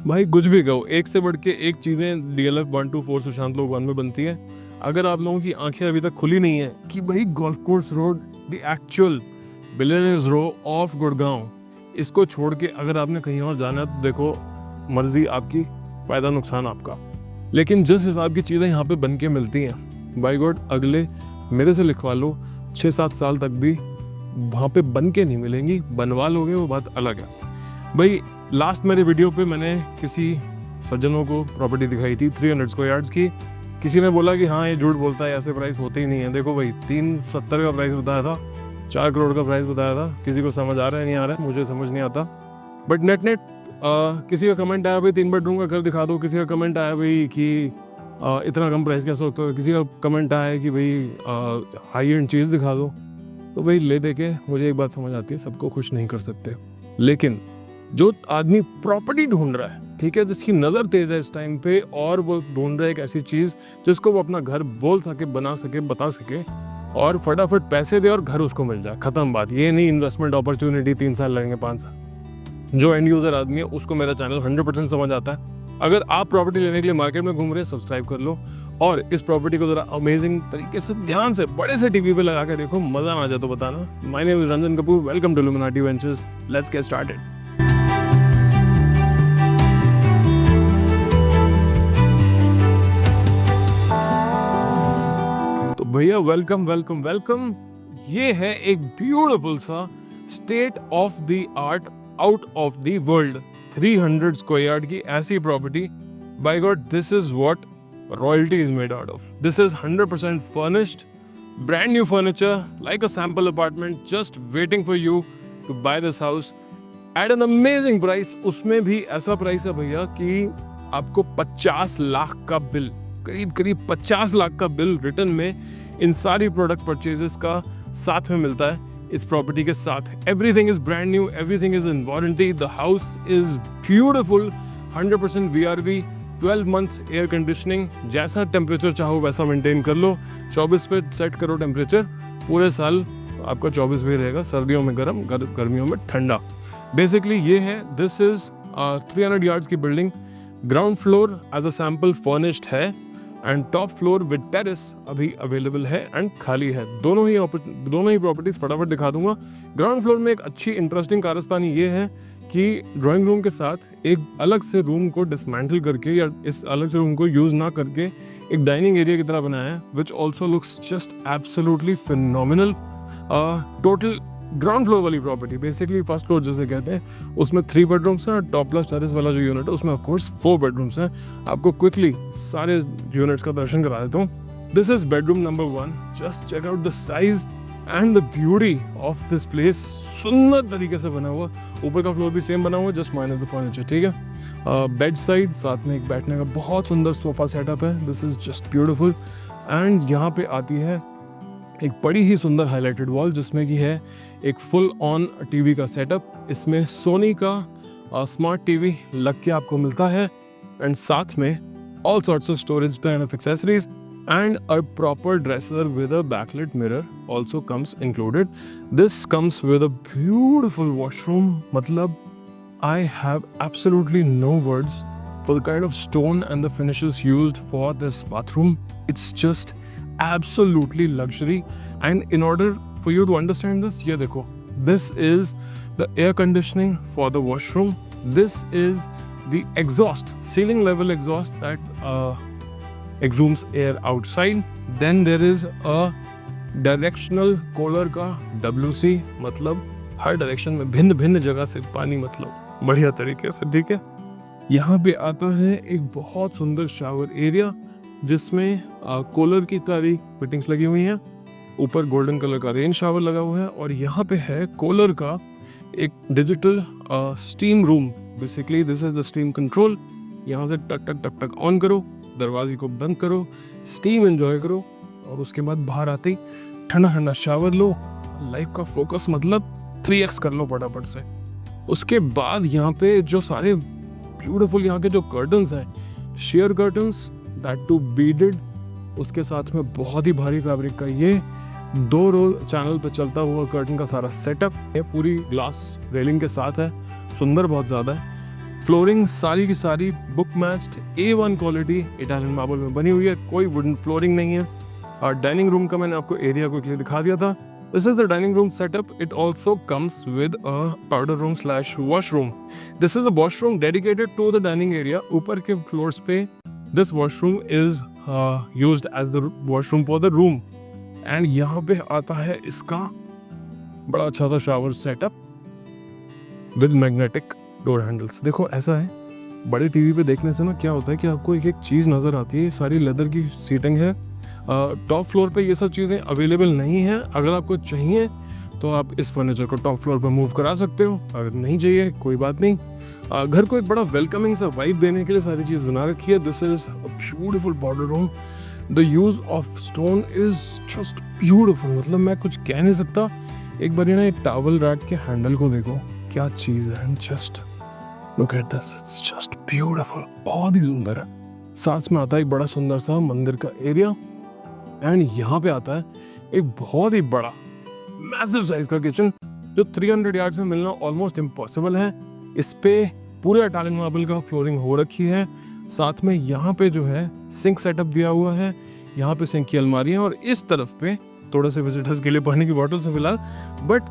भाई कुछ भी कहो, एक से बढ़ के एक चीज़ें DLF 124 सुशांत लोक 1 में बनती है। अगर आप लोगों की आंखें अभी तक खुली नहीं है कि भाई golf course road the actual billionaires row of Gurgaon, इसको छोड़ के अगर आपने कहीं और जाना है तो देखो, मर्जी आपकी, फायदा नुकसान आपका। लेकिन जिस हिसाब की चीज़ें यहाँ पे बन के मिलती हैं, बाय गॉड अगले मेरे से लिखवा लो 6-7 साल तक भी वहाँ पे बन के नहीं मिलेंगी। बनवा लोगे वो बात अलग है। भाई लास्ट मेरे वीडियो पे मैंने किसी सज्जनों को प्रॉपर्टी दिखाई थी 300 स्क्वायर यार्ड्स की। किसी ने बोला कि हाँ ये झूठ बोलता है, ऐसे प्राइस होते ही नहीं है। देखो भाई 370 का प्राइस बताया था, 4 करोड़ का प्राइस बताया था। किसी को समझ आ रहा है नहीं आ रहा है, मुझे समझ नहीं आता। बट नेट किसी का कमेंट आया भाई 3 बेडरूम का घर दिखा दो, किसी का कमेंट आया भाई कि इतना कम प्राइस कैसे होता है, किसी का कमेंट आया कि भाई हाई एंड चीज़ दिखा दो। तो भाई ले दे के मुझे एक बात समझ आती है, सबको खुश नहीं कर सकते। लेकिन जो आदमी प्रॉपर्टी ढूंढ रहा है, ठीक है, जिसकी नज़र तेज है इस टाइम पे, और वो ढूंढ रहा है एक ऐसी चीज़ जिसको वो अपना घर बोल सके, बना सके, बता सके, और फटाफट पैसे दे और घर उसको मिल जाए, खत्म बात। ये नहीं इन्वेस्टमेंट अपॉर्चुनिटी 3 साल लगेंगे, 5 साल। जो एंड यूज़र आदमी है उसको मेरा चैनल 100% समझ आता है। अगर आप प्रॉपर्टी लेने के लिए मार्केट में घूम रहे हैं, सब्सक्राइब कर लो और इस प्रॉपर्टी को ज़रा अमेजिंग तरीके से ध्यान से बड़े से टीवी पे लगा के देखो, मज़ा ना आ जाए तो बताना। My name is Ranjan Kapoor, welcome to Illuminati Ventures, let's get started. तो भैया वेलकम वेलकम वेलकम। ये है एक ब्यूटीफुल सा state of the art, out of the world 300 square yard की ऐसी property. By God this is what royalty is made out of. This is 100% furnished, brand new furniture, like a sample apartment, just waiting for you to buy this house at an amazing price. उसमें भी ऐसा price है भैया कि आपको 50 लाख का bill, करीब 50 लाख का बिल रिटर्न में इन सारी प्रोडक्ट परचेजेस का साथ में मिलता है इस प्रॉपर्टी के साथ। Everything is brand new, everything is in warranty, the house is beautiful, 100% VRV, 12 month air conditioning, जैसा टेम्परेचर चाहो वैसा मेंटेन कर लो। 24 पे सेट करो टेम्परेचर, पूरे साल आपका 24 भी रहेगा, सर्दियों में गर्म, गर्मियों में ठंडा। बेसिकली ये है, दिस इज 300 यार्ड्स की building. Ground floor as a sample furnished है and top floor with terrace अभी अवेलेबल है एंड खाली है। दोनों ही प्रॉपर्टीज फटाफट दिखा दूंगा। ग्राउंड फ्लोर में एक अच्छी इंटरेस्टिंग कारस्तानी ये है कि ड्राइंग रूम के साथ एक अलग से रूम को डिसमेंटल करके या इस अलग से रूम को यूज ना करके एक डाइनिंग एरिया की तरह बनाया है, which also looks just absolutely phenomenal. Total ground floor वाली प्रॉपर्टी, बेसिकली फर्स्ट फ्लोर जिसे कहते हैं, उसमें 3 बेडरूम्स हैं और टॉप प्लस टेरेस वाला जो यूनिट है उसमें ऑफकोर्स 4 बेडरूम्स हैं। आपको क्विकली सारे यूनिट्स का दर्शन करा देता हूँ। This is bedroom number 1, just check out the size and the beauty of this place. सुंदर तरीके से बना हुआ, ऊपर का फ्लोर भी सेम बना हुआ, जस्ट माइनस द फर्नीचर, ठीक है। बेड साइड, साथ में एक बैठने का बहुत सुंदर सोफा सेटअप है। This is just beautiful. And यहाँ पे आती है एक बड़ी ही सुंदर हाईलाइटेड वॉल, जिसमें कि है एक फुल ऑन टीवी का सेटअप। इसमें सोनी का स्मार्ट टीवी लग के आपको मिलता है एंड साथ में all sorts of storage kind of accessories and a proper dresser with a backlit mirror also comes included. This comes with a beautiful washroom. Matlab, I have absolutely no words for the kind of stone and the finishes used for this bathroom. It's just absolutely luxury. And in order for you to understand this, ये देखो, this is the air conditioning for the washroom. This is the exhaust, ceiling level exhaust that exhumes air outside. Then there is a directional cooler का WC, मतलब हर direction में भिन्न भिन्न जगह से पानी, मतलब बढ़िया तरीके से, ठीक है। यहाँ पे आता है एक बहुत सुंदर शावर एरिया, जिसमें कूलर की सारी फिटिंग्स लगी हुई हैं। ऊपर गोल्डन कलर का रेन शावर लगा हुआ है और यहाँ पे है कूलर का एक digital steam room. Basically this is the steam control. यहाँ से टक टक टक टक ऑन करो, दरवाजे को बंद करो, स्टीम एंजॉय करो और उसके बाद बाहर आते ही ठंडा ठंडा शावर लो। लाइफ का फोकस मतलब 3x कर लो फटाफट से। उसके बाद यहाँ पे जो सारे ब्यूटीफुल यहाँ के जो कर्टन्स हैं, sheer curtains, that too beaded, उसके साथ में बहुत ही भारी फैब्रिक का ये 2 रो चैनल पे चलता हुआ कर्टन का सारा सेटअप, ये पूरी ग्लास रेलिंग के साथ है, सुंदर बहुत ज़्यादा है। फ्लोरिंग सारी की सारी book matched A1 quality Italian marble में बनी हुई है, कोई वुडन फ्लोरिंग नहीं है। और डाइनिंग रूम का मैंने आपको एरिया क्विकली दिखा दिया था। This is the dining room setup. It also comes with a powder room slash washroom. This is the washroom dedicated to the dining area. ऊपर के फ्लोर्स पे this washroom is used as the washroom for the room. And यहाँ पे आता है इसका बड़ा अच्छा सा shower setup with magnetic door handles. देखो ऐसा है, बड़े टीवी पे देखने से ना क्या होता है कि आपको एक एक चीज़ नज़र आती है। ये सारी लेदर की सीटिंग है। टॉप फ्लोर पे ये सब चीज़ें अवेलेबल नहीं है। अगर आपको चाहिए तो आप इस फर्नीचर को टॉप फ्लोर पर मूव करा सकते हो, अगर नहीं चाहिए कोई बात नहीं। घर को एक बड़ा वेलकमिंग सा वाइब देने के लिए सारी चीज़ बना रखी है। This is a beautiful powder room. The use of stone is just beautiful, मतलब मैं कुछ कह नहीं सकता। एक बार ना ये टॉवल रैक के हैंडल को देखो, क्या चीज़ है। Just look at this, it's just beautiful, बहुत ही सुंदर है। साथ में आता है एक बड़ा सुंदर सा मंदिर का एरिया। एंड यहाँ पे आता है एक बहुत ही बड़ा मैसिव साइज का किचन जो 300 यार्ड्स में मिलना ऑलमोस्ट इम्पॉसिबल है। इस पे पूरे इटालियन मार्बल का फ्लोरिंग हो रखी है। साथ में यहाँ पे जो है सिंक सेटअप दिया हुआ है। यहाँ पे सिंक की अलमारी है और इस तरफ पे थोड़े से विजिटर्स के लिए पानी की बॉटल से फिलहाल, but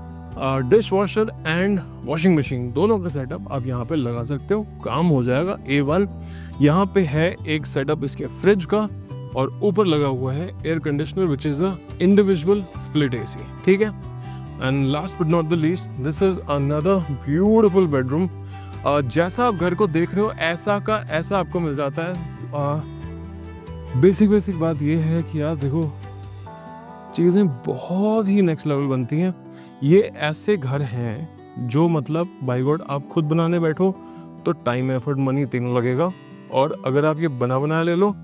dish washer and washing machine दोनों का सेटअप आप यहाँ पे लगा सकते हो, काम हो जाएगा A1। यहाँ पे है एक सेटअप इसके फ्रिज का और ऊपर लगा हुआ है air conditioner which is a individual split AC, ठीक है। And last but not the least, this is another beautiful bedroom. जैसा आप घर को देख रहे हो ऐसा का ऐसा आपको मिल जाता है। बेसिक बात ये है कि यार देखो, चीज़ें बहुत ही नेक्स्ट लेवल बनती हैं। ये ऐसे घर हैं जो मतलब बाय गॉड आप खुद बनाने बैठो तो टाइम एफर्ट मनी तीनों लगेगा, और अगर आप ये बना बनाया ले लो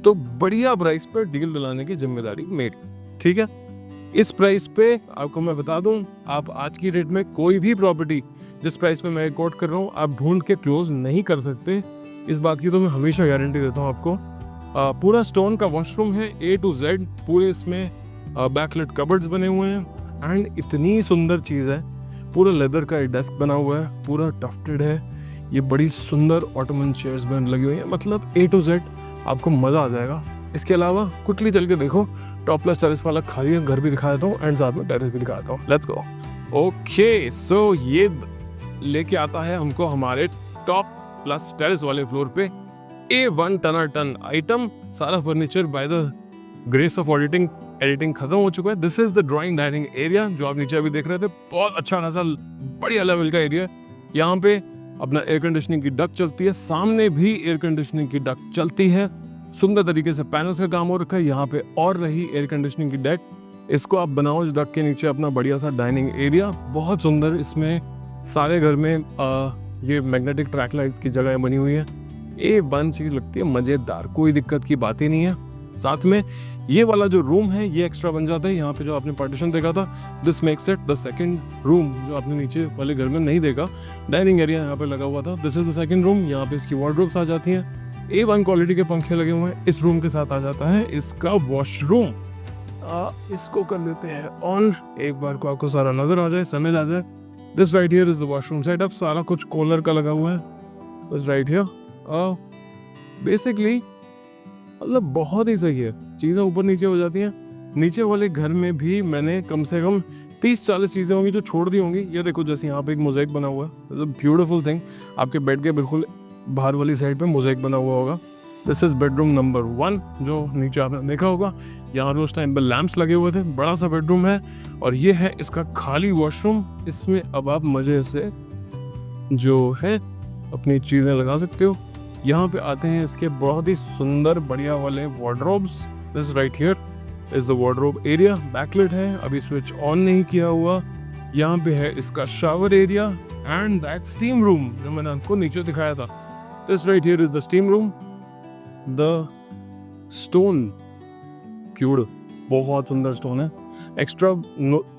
तो बढ़िया प्राइस पर डील दिलाने की जिम्मेदारी मेरी, ठीक है। इस प्राइस पे आपको मैं बता दूं, आप आज की डेट में कोई भी प्रॉपर्टी जिस प्राइस पे मैं कोट कर रहा हूँ आप ढूंढ के क्लोज नहीं कर सकते। इस बात की तो मैं हमेशा गारंटी देता हूँ आपको। पूरा स्टोन का वॉशरूम है A to Z, पूरे इसमें बैकलेट कबर्ड्स बने हुए हैं। एंड इतनी सुंदर चीज़ है, पूरा लेदर का डेस्क बना हुआ है, पूरा टफ्टेड है। ये बड़ी सुंदर ऑटोमन चेयर्स बन लगी हुई हैं, मतलब A to Z आपको मज़ा आ जाएगा। इसके अलावा क्विकली चल के देखो, टॉप प्लस टेरेस वाला खाली घर भी दिखा देता हूँ एंड साथ में टेरेस भी दिखा देता हूँ। Let's go. ओके, सो ये लेके आता है हमको हमारे टॉप प्लस टेरेस वाले फ्लोर पे A1 टन आइटम। सारा furniture by the grace of editing खत्म हो चुका है। This is the drawing dining area जो आप नीचे अभी देख रहे थे। बहुत अच्छा खासा बढ़िया लेवल का एरिया। यहाँ पे अपना एयर कंडीशनिंग की डक्ट चलती है, सामने भी एयर कंडीशनिंग की डक्ट चलती है। सुंदर तरीके से पैनल्स का काम हो रखा है। यहाँ पे और रही एयर कंडीशनिंग की डेक, इसको आप बनाओ इस डक्ट के नीचे अपना बढ़िया सा डाइनिंग एरिया। बहुत सुंदर, इसमें सारे घर में ये मैग्नेटिक ट्रैक लाइट्स की जगह बनी हुई है। A1 चीज़ लगती है मज़ेदार, कोई दिक्कत की बात ही नहीं है। साथ में ये वाला जो रूम है ये एक्स्ट्रा बन जाता है। यहाँ पे जो आपने पार्टीशन देखा था, this makes it the second room, जो आपने नीचे वाले घर में नहीं देखा। डाइनिंग एरिया यहाँ पे लगा हुआ था, this is the second room. यहाँ पे इसकी वार्डरोब्स आ जाती हैं। A1 क्वालिटी के पंखे लगे हुए हैं। इस रूम के साथ आ जाता है इसका वॉशरूम। इसको कर लेते हैं ऑन, एक बार को आपको सारा नजर आ जाए, समझ आ जाए। This right here is the washroom setup. सारा कुछ कॉलर का लगा हुआ है दिस राइट हियर। बेसिकली मतलब बहुत ही सही है, चीज़ें ऊपर नीचे हो जाती हैं। नीचे वाले घर में भी मैंने कम से कम 30-40 चीज़ें होंगी जो छोड़ दी होंगी। ये देखो, जैसे यहाँ पे एक मोज़ेक बना हुआ है, ब्यूटीफुल थिंग। आपके बेड के बिल्कुल बाहर वाली साइड पे मोज़ेक बना हुआ होगा। दिस इज बेडरूम नंबर 1 जो नीचे आपने देखा होगा। यहाँ पे उस टाइम पर लैंप्स लगे हुए थे। बड़ा सा बेडरूम है और ये है इसका खाली वॉशरूम। इसमें अब आप मज़े से जो है अपनी चीज़ें लगा सकते हो। यहाँ पे आते हैं इसके बहुत ही सुंदर बढ़िया वाले wardrobes. This right here is the wardrobe area. बैकलेट है, अभी स्विच ऑन नहीं किया हुआ। यहाँ पे है इसका shower area and that steam room जो मैंने आपको नीचे दिखाया था। This right here is the steam room. The stone cued, बहुत सुंदर स्टोन है। Extra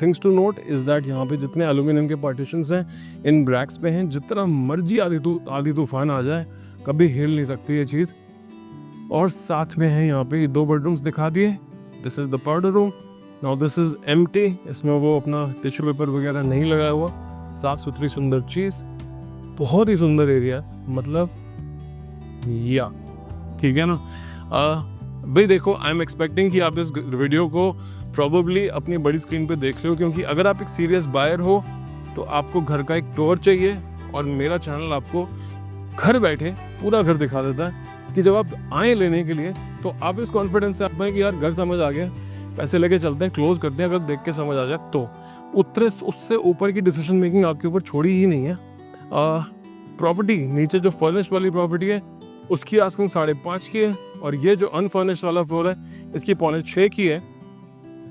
things to note is that यहाँ पे जितने एल्यूमिनियम के पार्टीशंस हैं इन ब्रैक्स पे हैं। जितना मर्जी आधी तूफान आ जाए कभी हिल नहीं सकती ये चीज़। और साथ में है यहाँ पे 2 बेडरूम्स दिखा दिए। This is the powder room. Now this is empty. इसमें वो अपना टिश्यू पेपर वगैरह नहीं लगाया हुआ। साफ सुथरी सुंदर चीज़, बहुत ही सुंदर एरिया। मतलब या ठीक है ना। भाई देखो, आई एम एक्सपेक्टिंग कि आप इस वीडियो को प्रॉबेबली अपनी बड़ी स्क्रीन पे देख रहे हो, क्योंकि अगर आप एक सीरियस बायर हो तो आपको घर का एक टूर चाहिए, और मेरा चैनल आपको घर बैठे पूरा घर दिखा देता है कि जब आप आए लेने के लिए तो आप इस कॉन्फिडेंस से आप कि यार घर समझ आ गया, पैसे लेके चलते हैं, क्लोज करते हैं, अगर देख के समझ आ जाए तो उससे ऊपर की डिसीजन मेकिंग आपके ऊपर छोड़ी ही नहीं है। प्रॉपर्टी नीचे जो फर्निश वाली प्रॉपर्टी है उसकी आस्किंग 5.5 की है, और ये जो अनफर्निश्ड वाला फ्लोर है इसकी 5.6 की है।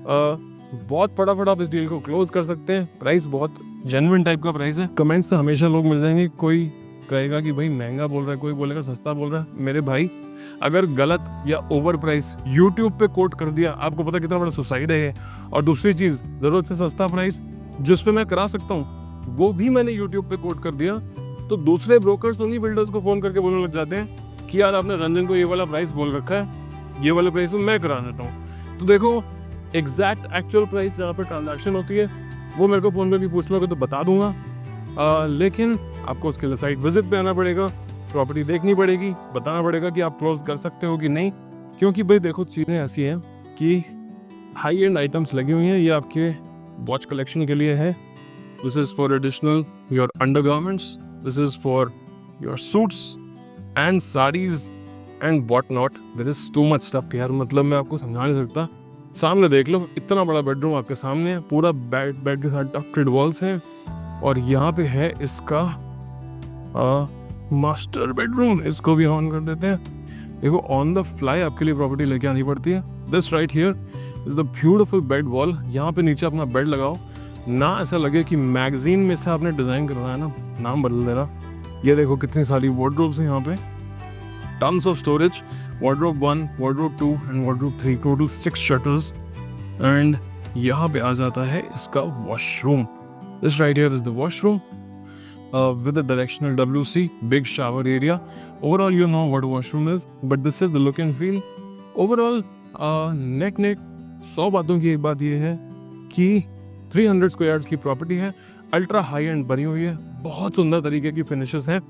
बहुत फटाफट आप इस डील को क्लोज कर सकते हैं। प्राइस बहुत जेन्युइन टाइप का प्राइस है। कमेंट्स से हमेशा लोग मिल जाएंगे, कोई कहेगा कि भाई महंगा बोल रहा है, कोई बोलेगा सस्ता बोल रहा है। मेरे भाई, अगर गलत या ओवर प्राइस यूट्यूब पे कोट कर दिया, आपको पता कितना बड़ा सुसाइड है। और दूसरी चीज़, ज़रूरत से सस्ता प्राइस जिस पे मैं करा सकता हूँ वो भी मैंने यूट्यूब पे कोट कर दिया, तो दूसरे ब्रोकर्स उन्हीं बिल्डर्स को फ़ोन करके बोलने लग जाते हैं कि यार आपने रंजन को ये वाला प्राइस बोल रखा है, ये वाला प्राइस मैं करा देता हूँ। तो देखो, एग्जैक्ट एक्चुअल प्राइस जहाँ पर ट्रांजैक्शन होती है वो मेरे को फ़ोन पे भी पूछ लोगे तो बता दूंगा, लेकिन आपको उसके लिए साइट विजिट पे आना पड़ेगा, प्रॉपर्टी देखनी पड़ेगी, बताना पड़ेगा कि आप क्लोज कर सकते हो कि नहीं। क्योंकि भाई देखो, चीज़ें ऐसी हैं कि हाई एंड आइटम्स लगी हुई हैं, ये आपके वॉच कलेक्शन के लिए है, this is for additional your undergarments, this is for your suits and saris and what not. There is too much stuff यार, मतलब मैं आपको समझा नहीं सकता। सामने देख लो, इतना बड़ा बेडरूम आपके सामने है, पूरा बेड के साथ टफ्टेड वॉल्स हैं, और यहाँ पे है इसका मास्टर बेडरूम। इसको भी ऑन कर देते हैं। देखो, ऑन द फ्लाई आपके लिए प्रॉपर्टी लेके आनी पड़ती है। This right here is the beautiful bed wall. यहाँ पे नीचे अपना बेड लगाओ ना, ऐसा लगे कि मैगजीन में से आपने डिज़ाइन करवाया है ना, नाम बदल देना। ये देखो कितनी सारी वार्डरोब्स हैं यहाँ पे, tons of storage, wardrobe 1, wardrobe 2 and wardrobe 3, total 6 shutters. And यहाँ पे आ जाता है इसका washroom. This right here is the washroom with a directional WC, big shower area. Overall, you know what washroom is, but this is the look and feel. Overall, neck 100 बातों की एक बात ये है कि 300 स्क्वायर यार्ड्स की property है, ultra high and बनी हुई है, बहुत सुंदर तरीके की फिनिशेस हैं,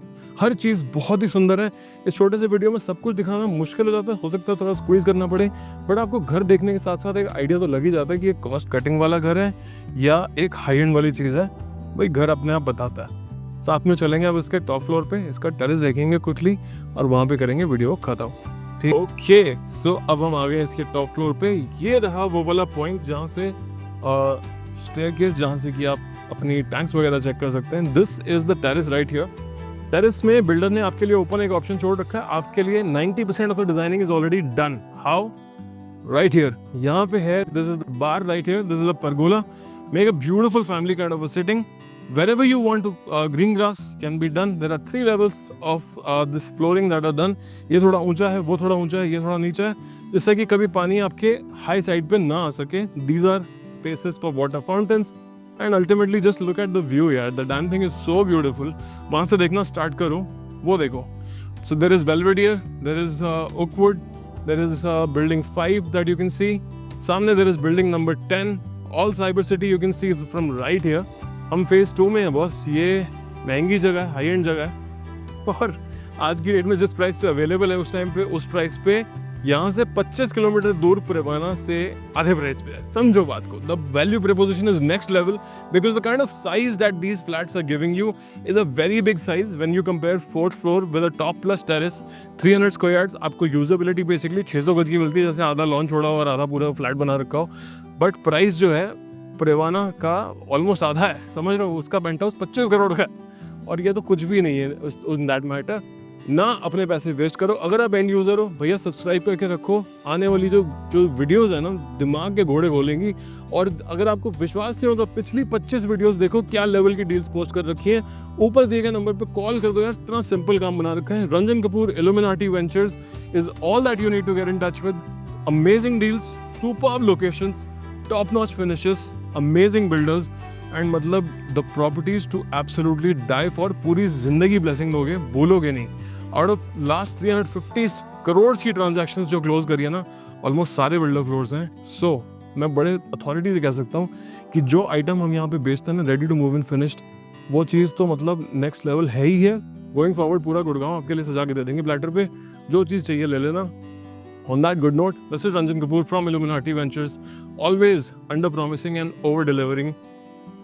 हर चीज़ बहुत ही सुंदर है। इस छोटे से वीडियो में सब कुछ दिखाना मुश्किल हो जाता है, हो सकता है थोड़ा स्क्वीज करना पड़े, बट आपको घर देखने के साथ साथ एक आइडिया तो लग ही जाता है कि ये कॉस्ट कटिंग वाला घर है या एक हाई एंड वाली चीज़ है। भाई घर अपने आप बताता है। साथ में चलेंगे अब इसके टॉप फ्लोर पे, इसका टेरेस देखेंगे क्विकली और वहाँ पे करेंगे वीडियो खत्म। ठीक, ओके। सो अब हम आ गए इसके टॉप फ्लोर पे। ये रहा वो वाला पॉइंट जहाँ से स्टेयरकेस, जहाँ से कि आप अपनी टैंक्स वगैरह चेक कर सकते हैं। This is the terrace right here. Terrace में बिल्डर ने आपके लिए ओपन एक ऑप्शन छोड़ रखा है, आपके लिए 90% of the designing is already done. How? Right here, यहाँ पे है, this is the bar right here, this is the pergola, make a beautiful family kind of a sitting. Wherever you want to, green grass can be done. There are 3 levels of this flooring that are done. ये थोड़ा ऊंचा है, वो थोड़ा ऊंचा है, ये थोड़ा नीचा है, जिससे कि कभी पानी आपके हाई साइड पे ना आ सके। These are spaces for water fountains and ultimately just look at the view यार, the damn thing is so beautiful। वहाँ से देखना स्टार्ट करो, वो देखो। So there is Belvedere, there is Oakwood, there is building 5 that you can see। सामने there is building number 10, all Cyber City you can see from right here। हम phase 2 में हैं बॉस। ये महंगी जगह है, हाई एंड जगह है, और आज की डेट में जिस प्राइस पे अवेलेबल है उस टाइम पे, उस प्राइस पे यहाँ से 25 किलोमीटर दूर पुरेवाना से आधे प्राइस पे है। समझो बात को। The value proposition is next level because the kind of size that these flats are giving you is a very big size when you compare 4th floor with a top plus terrace. 300 square yards आपको usability basically 600 गज की मिलती है, जैसे आधा lawn छोड़ा हो और आधा पूरा फ्लैट बना रखा हो, बट प्राइस जो है पुरेवाना का ऑलमोस्ट आधा है। समझ रहे हो, उसका पेंट हाउस 25 करोड़ का है, और ये तो कुछ भी नहीं है इन दैट मैटर। ना अपने पैसे वेस्ट करो। अगर आप एंड यूज़र हो भैया, सब्सक्राइब करके रखो, आने वाली जो वीडियोस है ना, दिमाग के घोड़े खोलेंगी। और अगर आपको विश्वास नहीं हो तो पिछली 25 वीडियोस देखो, क्या लेवल की डील्स पोस्ट कर रखी है। ऊपर दिए गए नंबर पे कॉल कर दो यार, इतना सिंपल काम बना रखा है। Ranjan Kapoor Illuminati ventures is all that you need to get in touch with. Amazing deals, superb locations, top notch finishes, amazing builders and मतलब the properties to absolutely die for. पूरी जिंदगी ब्लेसिंग दोगे, बोलोगे नहीं। आउट ऑफ लास्ट 350 करोड़ की transactions जो close करी है ना, ऑलमोस्ट सारे बिल्डर फ्लोर्स हैं। सो मैं बड़े अथॉरिटी से कह सकता हूँ कि जो आइटम हम यहाँ पे बेचते हैं ना, ready to move in finished, वो चीज़ तो मतलब नेक्स्ट लेवल है ही है। गोइंग फॉरवर्ड पूरा गुड़गांव आपके लिए सजा के दे देंगे प्लेटर पे, जो चीज़ चाहिए ले लेना। On that good note, this is Ranjan Kapoor from Illuminati Ventures, always under promising and over delivering.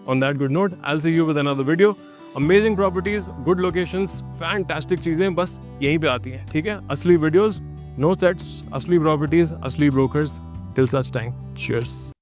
On that good note, I'll see you with another video. Amazing properties, good locations, fantastic चीज़ें बस यहीं पे आती हैं, ठीक है? असली videos, no sets, असली properties, असली brokers. Till such time, cheers.